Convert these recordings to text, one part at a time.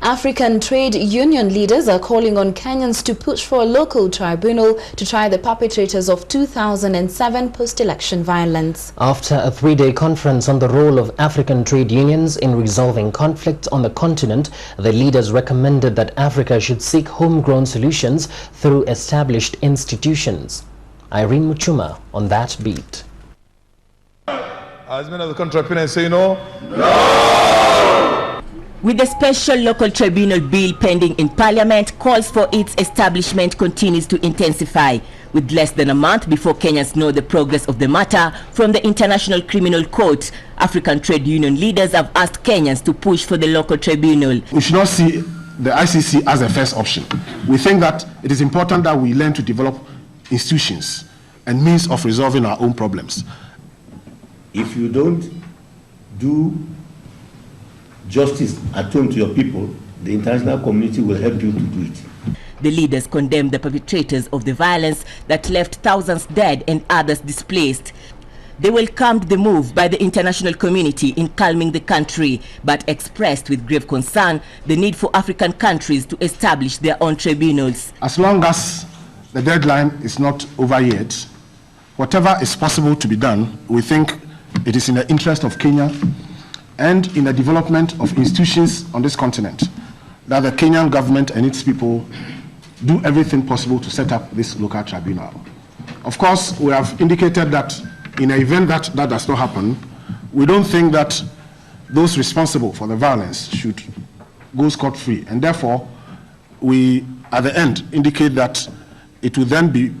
African trade union leaders are calling on Kenyans to push for a local tribunal to try the perpetrators of 2007 post-election violence. After a three-day conference on the role of African trade unions in resolving conflict on the continent, the leaders recommended that Africa should seek homegrown solutions through established institutions. Irene Muchuma on that beat. As many of the country say no? With the special local tribunal bill pending in Parliament, calls for its establishment continues to intensify. With less than a month before Kenyans know the progress of the matter from the International Criminal Court, African trade union leaders have asked Kenyans to push for the local tribunal. We should not see the ICC as a first option. We think that it is important that we learn to develop institutions and means of resolving our own problems. If you don't do justice at home to your people, the international community will help you to do it. The leaders condemned the perpetrators of the violence that left thousands dead and others displaced. They welcomed the move by the international community in calming the country, but expressed with grave concern the need for African countries to establish their own tribunals. As long as the deadline is not over yet, whatever is possible to be done, we think it is in the interest of Kenya and in the development of institutions on this continent that the Kenyan government and its people do everything possible to set up this local tribunal. Of course, we have indicated that in an event that does not happen, we don't think that those responsible for the violence should go scot-free, and therefore we at the end indicate that it will then be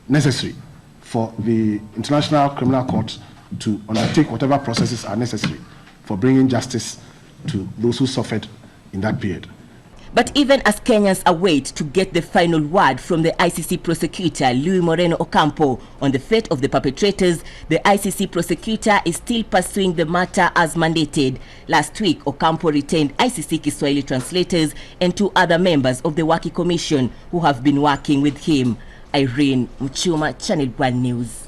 necessary for the International Criminal Court to undertake whatever processes are necessary for bringing justice to those who suffered in that period. But even as Kenyans await to get the final word from the ICC prosecutor, Luis Moreno Ocampo, on the fate of the perpetrators, the ICC prosecutor is still pursuing the matter as mandated. Last week, Ocampo retained ICC Kiswahili translators and 2 other members of the Waki Commission who have been working with him. Irene Muchuma, Channel 1 News.